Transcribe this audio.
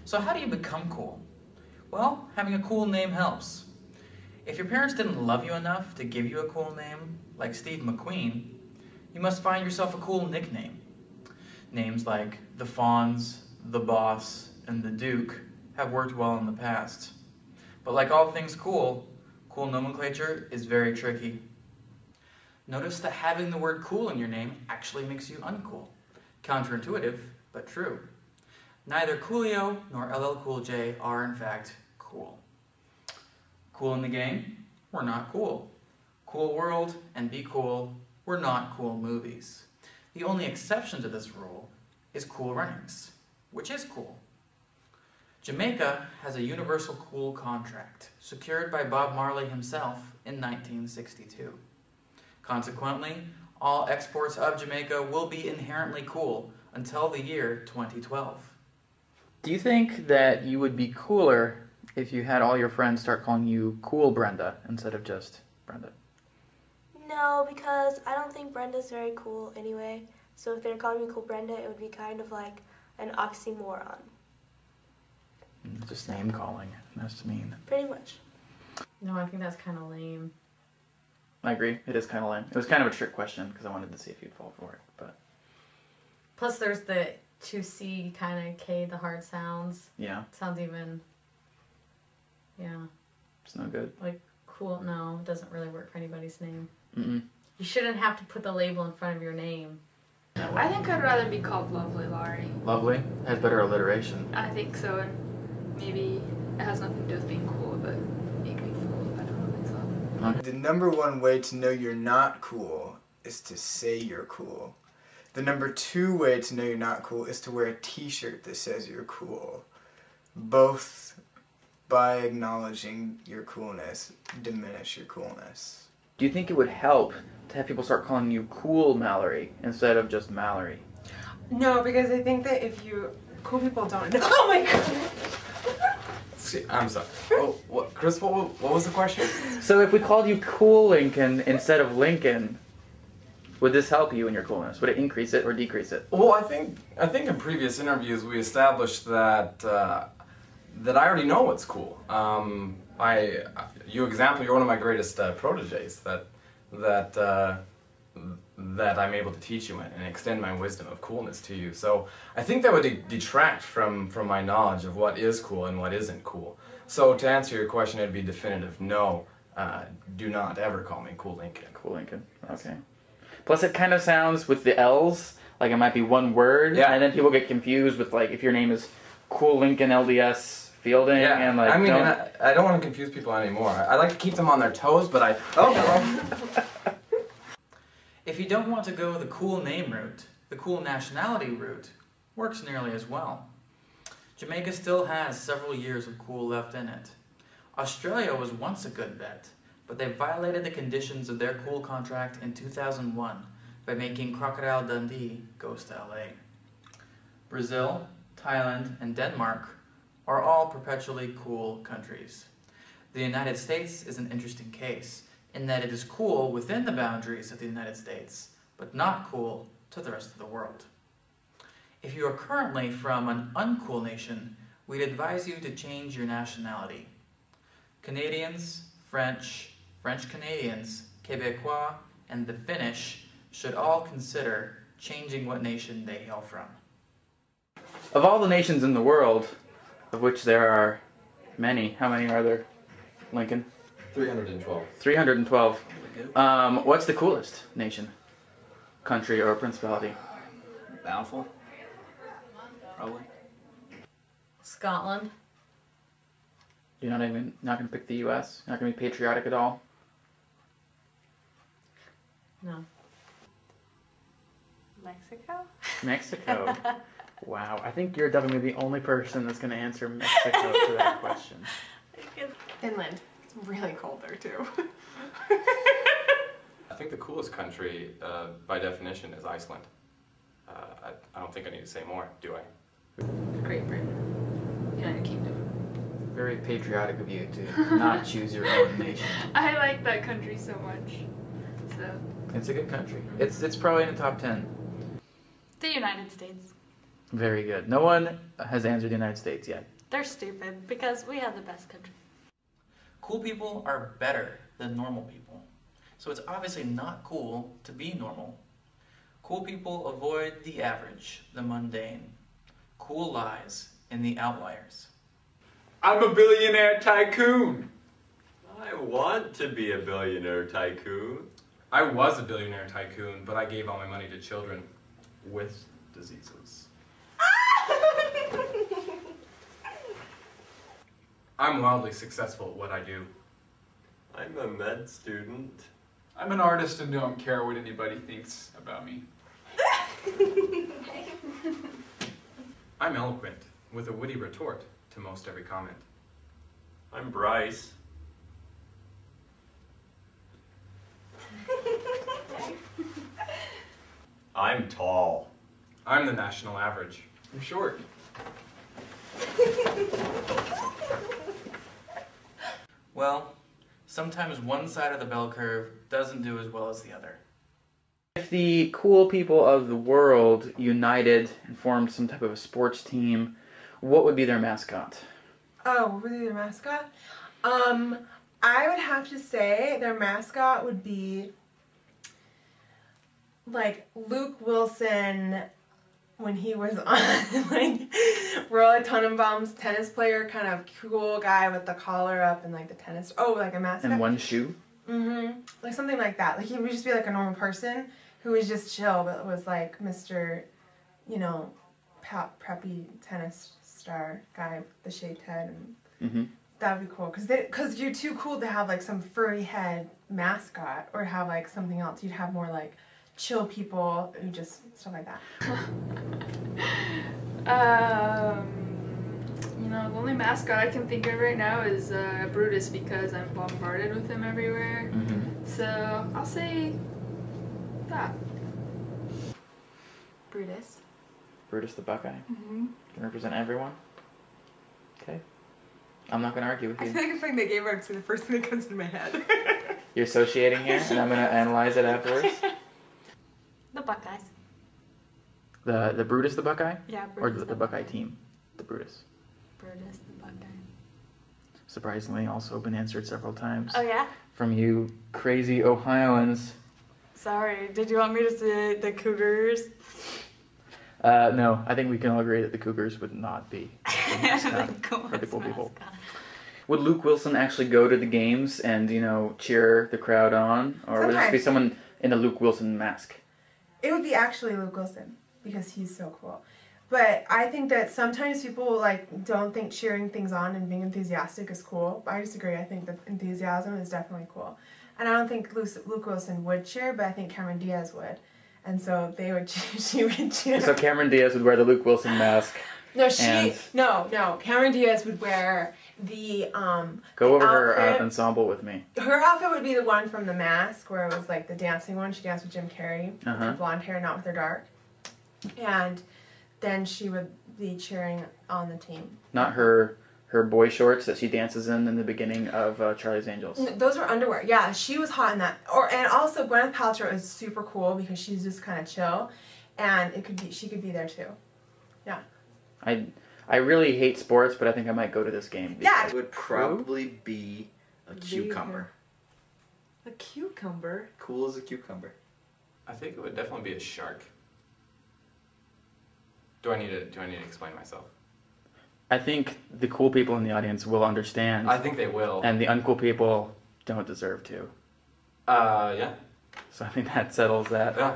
So how do you become cool? Well, having a cool name helps. If your parents didn't love you enough to give you a cool name, like Steve McQueen, you must find yourself a cool nickname. Names like the Fonz, the Boss, and the Duke have worked well in the past. But like all things cool, cool nomenclature is very tricky. Notice that having the word cool in your name actually makes you uncool. Counterintuitive, but true. Neither Coolio nor LL Cool J are in fact cool. Cool in the Gang? We're not cool. Cool World and Be Cool? We're not cool movies. The only exception to this rule is Cool Runnings, which is cool. Jamaica has a universal cool contract, secured by Bob Marley himself in 1962. Consequently, all exports of Jamaica will be inherently cool until the year 2012. Do you think that you would be cooler if you had all your friends start calling you Cool Brenda instead of just Brenda? No, because I don't think Brenda's very cool anyway. So if they're calling me Cool Brenda, it would be kind of like an oxymoron. Just name calling. That's mean. Pretty much. No, I think that's kind of lame. I agree. It is kind of lame. It was kind of a trick question because I wanted to see if you'd fall for it. But plus, there's the 2C kind of K, the hard sounds. Yeah. Sounds even. Yeah. It's no good. Like cool. No, it doesn't really work for anybody's name. Mm-mm. You shouldn't have to put the label in front of your name. I think I'd rather be called Lovely Laurie. Lovely has better alliteration. I think so, and maybe it has nothing to do with being cool, but make me feel better about myself. The number one way to know you're not cool is to say you're cool. The number two way to know you're not cool is to wear a t-shirt that says you're cool. Both, by acknowledging your coolness, diminish your coolness. Do you think it would help to have people start calling you Cool Mallory instead of just Mallory? No, because I think that if you... Cool people don't know. Oh my god! See, I'm sorry. Oh, what, Chris, what was the question? So if we called you Cool Lincoln instead of Lincoln, would this help you in your coolness? Would it increase it or decrease it? Well, I think in previous interviews we established that that I already know what's cool. You're one of my greatest proteges that I'm able to teach you and extend my wisdom of coolness to you. So I think that would detract from my knowledge of what is cool and what isn't cool. So to answer your question, it'd be definitive. No, do not ever call me Cool Lincoln. Cool Lincoln. Okay. Plus, it kind of sounds with the L's like it might be one word, yeah. And then people get confused with like if your name is Cool Lincoln LDS Fielding, yeah. And like I mean, I don't want to confuse people anymore. I like to keep them on their toes, but If you don't want to go the cool name route, the cool nationality route works nearly as well. Jamaica still has several years of cool left in it. Australia was once a good bet, but they violated the conditions of their cool contract in 2001 by making Crocodile Dundee goes to LA. Brazil, Thailand, and Denmark are all perpetually cool countries. The United States is an interesting case, in that it is cool within the boundaries of the United States, but not cool to the rest of the world. If you are currently from an uncool nation, we'd advise you to change your nationality. Canadians, French Canadians, Quebecois, and the Finnish should all consider changing what nation they hail from. Of all the nations in the world, of which there are many, how many are there, Lincoln? 312. 312. What's the coolest nation, country, or principality? Bountiful. Probably. Scotland. You're not going to pick the U.S.? You're not going to be patriotic at all? No. Mexico? Mexico. Wow. I think you're definitely the only person that's going to answer Mexico to that question. Finland. It's really cold there too. I think the coolest country, by definition, is Iceland. I don't think I need to say more, do I? Great Britain. United Kingdom. Very patriotic of you to not choose your own nation. I like that country so much. So. It's a good country. It's probably in the top 10. The United States. Very good. No one has answered the United States yet. They're stupid because we have the best country. Cool people are better than normal people. So it's obviously not cool to be normal. Cool people avoid the average, the mundane. Cool lies in the outliers. I'm a billionaire tycoon. I want to be a billionaire tycoon. I was a billionaire tycoon, but I gave all my money to children with diseases. I'm wildly successful at what I do. I'm a med student. I'm an artist and don't care what anybody thinks about me. I'm eloquent, with a witty retort to most every comment. I'm Bryce. I'm tall. I'm the national average. I'm short. Well, sometimes one side of the bell curve doesn't do as well as the other. If the cool people of the world united and formed some type of a sports team, what would be their mascot? Oh, what would be their mascot? I would have to say their mascot would be like Luke Wilson when he was on like Ranteumptom's tennis player, kind of cool guy with the collar up and like the tennis. Oh, like a mascot. And one shoe? Mm-hmm. Like something like that. Like he would just be like a normal person who was just chill, but was like Mr. You know, preppy tennis star guy with the shaved head, and that would be cool. Cause you're too cool to have like some furry head mascot or have like something else. You'd have more like chill people who just stuff like that. You know, the only mascot I can think of right now is Brutus because I'm bombarded with him everywhere. So I'll say that. Brutus. Brutus the Buckeye? Can represent everyone? Okay. I'm not going to argue with I you. feel like if I gave up to the first thing that comes to my head. You're associating here, and I'm going to analyze it afterwards. The Buckeyes. The Brutus the Buckeye? Yeah, Or Brutus the Buckeye team? The Brutus. Brutus the Buckeye. Surprisingly, also been answered several times. Oh yeah? From you crazy Ohioans. Sorry, did you want me to say the Cougars? No, I think we can all agree that the Cougars would not be the mascot for the cool people. Would Luke Wilson actually go to the games and, you know, cheer the crowd on? Or would this be someone in a Luke Wilson mask? It would be actually Luke Wilson because he's so cool. But I think that sometimes people like don't think cheering things on and being enthusiastic is cool. I disagree. I think that enthusiasm is definitely cool. And I don't think Luke Wilson would cheer, but I think Cameron Diaz would. And so they would she would cheer. So Cameron Diaz would wear the Luke Wilson mask. No, no. Cameron Diaz would wear the Go over outfit. her ensemble with me. Her outfit would be the one from The Mask, where it was like the dancing one. She danced with Jim Carrey, with her blonde hair, not with her dark. And then she would be cheering on the team. Not her boy shorts that she dances in the beginning of Charlie's Angels. Those were underwear. Yeah, she was hot in that. And also Gwyneth Paltrow is super cool because she's just kind of chill, and she could be there too. Yeah. I really hate sports, but I think I might go to this game. Yeah. It would probably be a cucumber. A cucumber? Cool as a cucumber. I think it would definitely be a shark. Do I need to explain myself? I think the cool people in the audience will understand. I think they will. And the uncool people don't deserve to. Yeah. So I think that settles that. Yeah.